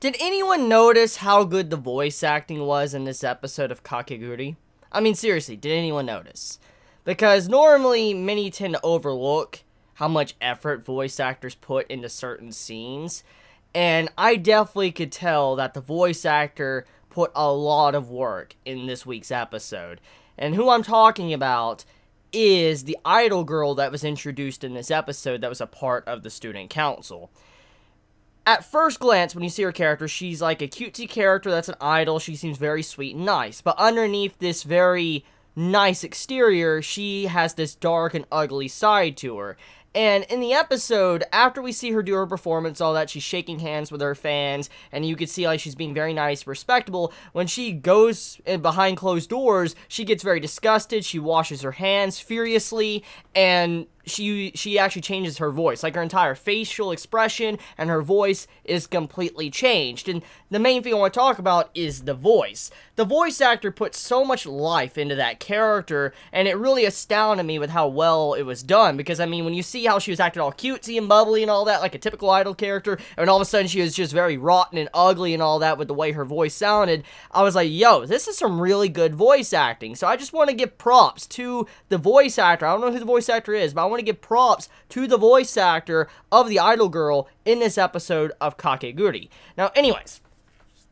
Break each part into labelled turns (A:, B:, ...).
A: Did anyone notice how good the voice acting was in this episode of Kakegurui? I mean, seriously, did anyone notice? Because normally, many tend to overlook how much effort voice actors put into certain scenes. And I definitely could tell that the voice actor put a lot of work in this week's episode. And who I'm talking about is the idol girl that was introduced in this episode that was a part of the student council. At first glance, when you see her character, she's like a cutesy character that's an idol. She seems very sweet and nice. But underneath this very nice exterior, she has this dark and ugly side to her. And in the episode, after we see her do her performance, all that, she's shaking hands with her fans, and you can see like she's being very nice, respectable. When she goes behind closed doors, she gets very disgusted. She washes her hands furiously, and she actually changes her voice. Like, her entire facial expression and her voice is completely changed. And the main thing I want to talk about is the voice. The voice actor put so much life into that character, and it really astounded me with how well it was done. Because, I mean, when you see how she was acting all cutesy and bubbly and all that, like a typical idol character, and all of a sudden she was just very rotten and ugly and all that with the way her voice sounded, I was like, yo, this is some really good voice acting. So I just want to give props to the voice actor. I don't know who the voice actor is, but I want to give props to the voice actor of the idol girl in this episode of Kakegurui. Now, anyways,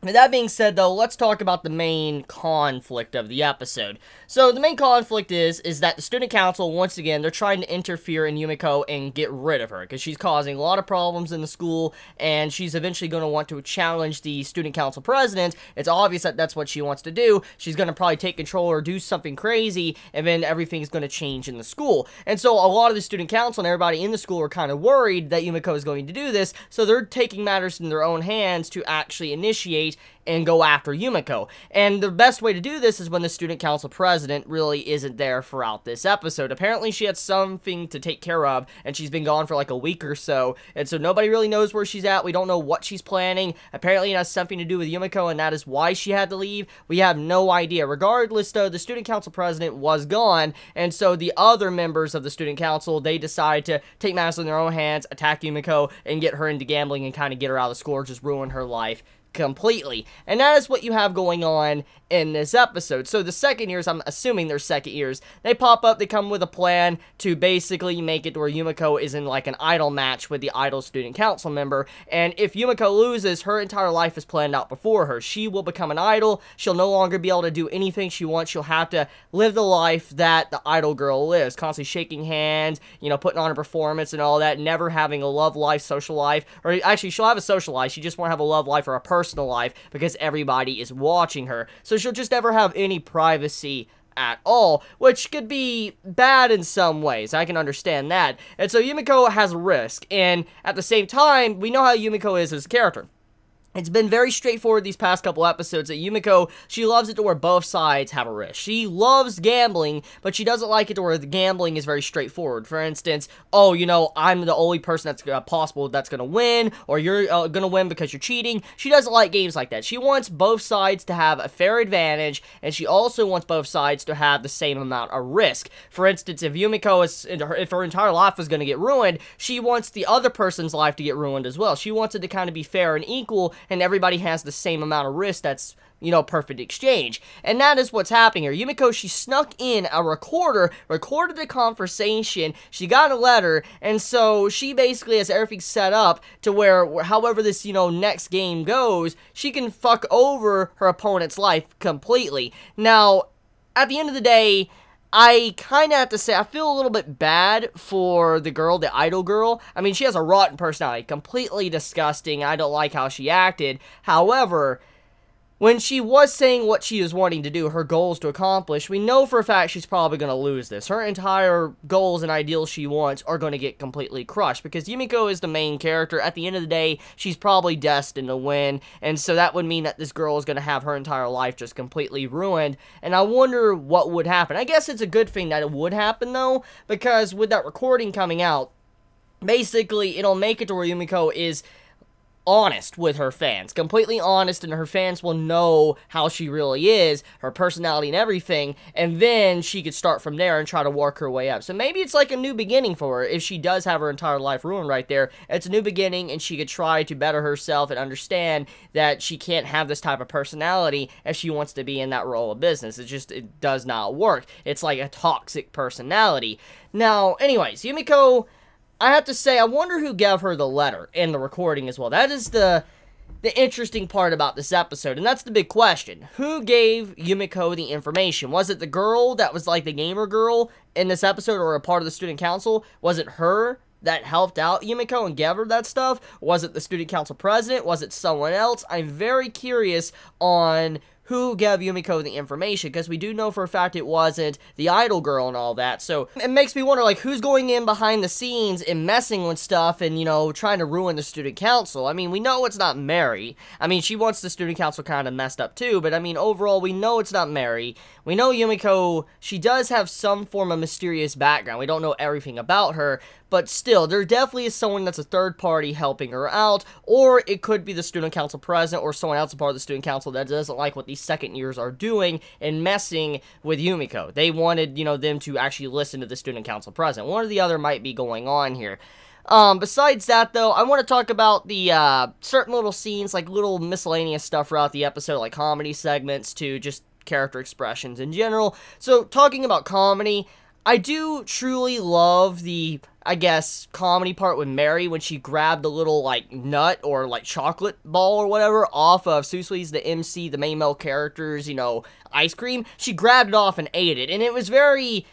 A: with that being said, though, let's talk about the main conflict of the episode. So, the main conflict is that the student council, once again, they're trying to interfere in Yumeko and get rid of her, because she's causing a lot of problems in the school, and she's eventually going to want to challenge the student council president. It's obvious that that's what she wants to do. She's going to probably take control or do something crazy, and then everything's going to change in the school. And so, a lot of the student council and everybody in the school are kind of worried that Yumeko is going to do this, so they're taking matters in their own hands to actually initiate and go after Yumeko. And the best way to do this is when the student council president really isn't there throughout this episode. Apparently she had something to take care of, and she's been gone for like a week or so, and so nobody really knows where she's at. We don't know what she's planning. Apparently it has something to do with Yumeko, and that is why she had to leave. We have no idea. Regardless, though, the student council president was gone, and so the other members of the student council, they decide to take matters in their own hands, attack Yumeko, and get her into gambling and kind of get her out of the school, or just ruin her life completely. And that is what you have going on in this episode. So the second years, I'm assuming they're second years, they pop up, they come with a plan to basically make it where Yumeko is in like an idol match with the idol student council member, and if Yumeko loses, her entire life is planned out before her. She will become an idol, she'll no longer be able to do anything she wants, she'll have to live the life that the idol girl lives, constantly shaking hands, you know, putting on a performance and all that, never having a love life, social life, or actually she'll have a social life, she just won't have a love life or a personal life because everybody is watching her. So she'll just never have any privacy at all, which could be bad in some ways. I can understand that. And so Yumeko has risk, and at the same time, we know how Yumeko is as a character. It's been very straightforward these past couple episodes that Yumeko, she loves it to where both sides have a risk. She loves gambling, but she doesn't like it to where the gambling is very straightforward. For instance, oh, you know, I'm the only person that's possible that's going to win, or you're going to win because you're cheating. She doesn't like games like that. She wants both sides to have a fair advantage, and she also wants both sides to have the same amount of risk. For instance, if Yumeko is, if her entire life is going to get ruined, she wants the other person's life to get ruined as well. She wants it to kind of be fair and equal, and everybody has the same amount of risk. That's, you know, perfect exchange. And that is what's happening here. Yumeko, she snuck in a recorder, recorded the conversation, she got a letter, and so she basically has everything set up to where however this, you know, next game goes, she can fuck over her opponent's life completely. Now, at the end of the day, I kind of have to say, I feel a little bit bad for the girl, the idol girl. I mean, she has a rotten personality, completely disgusting. I don't like how she acted. However, when she was saying what she was wanting to do, her goals to accomplish, we know for a fact she's probably going to lose this. Her entire goals and ideals she wants are going to get completely crushed, because Yumeko is the main character. At the end of the day, she's probably destined to win, and so that would mean that this girl is going to have her entire life just completely ruined, and I wonder what would happen. I guess it's a good thing that it would happen, though, because with that recording coming out, basically, it'll make it to where Yumeko is honest with her fans, completely honest, and her fans will know how she really is, her personality and everything, and then she could start from there and try to work her way up. So maybe it's like a new beginning for her. If she does have her entire life ruined right there, it's a new beginning, and she could try to better herself and understand that she can't have this type of personality if she wants to be in that role of business. It does not work. It's like a toxic personality. Now, anyways, Yumeko, I have to say, I wonder who gave her the letter and the recording as well. That is the interesting part about this episode, and that's the big question. Who gave Yumeko the information? Was it the girl that was like the gamer girl in this episode, or a part of the student council? Was it her that helped out Yumeko and gave her that stuff? Was it the student council president? Was it someone else? I'm very curious on who gave Yumeko the information, because we do know for a fact it wasn't the idol girl and all that. So it makes me wonder, like, who's going in behind the scenes and messing with stuff and, you know, trying to ruin the student council. I mean, we know it's not Mary. I mean, she wants the student council kind of messed up too, but I mean, overall, we know it's not Mary. We know Yumeko, she does have some form of mysterious background. We don't know everything about her, but still, there definitely is someone that's a third party helping her out, or it could be the student council president or someone else a part of the student council that doesn't like what these second years are doing and messing with Yumeko. They wanted, you know, them to actually listen to the student council president. One or the other might be going on here. Besides that, though, I want to talk about the, certain little scenes, like little miscellaneous stuff throughout the episode, like comedy segments to just character expressions in general. So, talking about comedy, I do truly love the, I guess, comedy part with Mary when she grabbed the little, like, nut or, like, chocolate ball or whatever off of Susui's, the MC, the main male character's, you know, ice cream. She grabbed it off and ate it, and it was very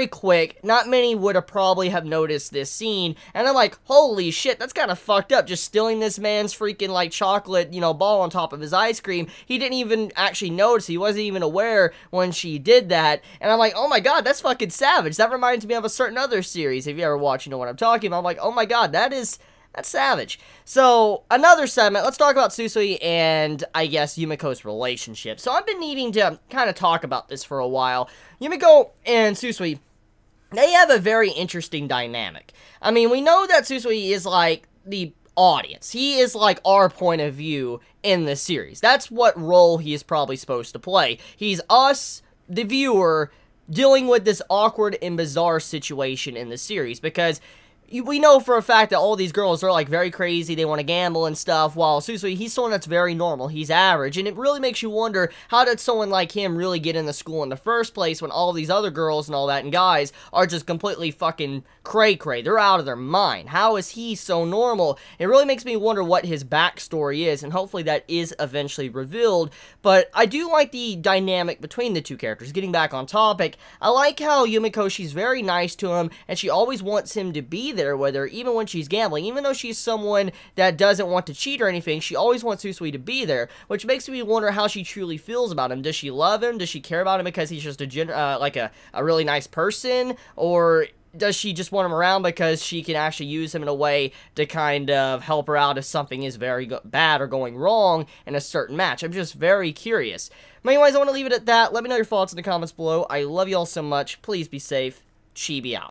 A: quick. Not many would have probably have noticed this scene, and I'm like, holy shit, that's kind of fucked up, just stealing this man's freaking, like, chocolate, you know, ball on top of his ice cream. He didn't even actually notice, he wasn't even aware when she did that, and I'm like, oh my god, that's fucking savage. That reminds me of a certain other series. If you ever watch, you know what I'm talking about. I'm like, oh my god, that's savage. So, another segment, let's talk about Susui and, I guess, Yumeko's relationship. So, I've been needing to kind of talk about this for a while. Yumeko and Susui, they have a very interesting dynamic. I mean, we know that Susui is, like, the audience. He is, like, our point of view in this series. That's what role he is probably supposed to play. He's us, the viewer, dealing with this awkward and bizarre situation in the series, because we know for a fact that all these girls are, like, very crazy, they want to gamble and stuff, while Susui, he's someone that's very normal, he's average, and it really makes you wonder, how did someone like him really get into school in the first place when all these other girls and all that and guys are just completely fucking cray-cray, they're out of their mind? How is he so normal? It really makes me wonder what his backstory is, and hopefully that is eventually revealed, but I do like the dynamic between the two characters. Getting back on topic, I like how Yumeko, she's very nice to him, and she always wants him to be there with her, even when she's gambling. Even though she's someone that doesn't want to cheat or anything, she always wants Susui to be there, which makes me wonder how she truly feels about him. Does she love him? Does she care about him because he's just a really nice person? Or does she just want him around because she can actually use him in a way to kind of help her out if something is very bad or going wrong in a certain match? I'm just very curious. But anyways, I want to leave it at that. Let me know your thoughts in the comments below. I love you all so much. Please be safe. Chibi out.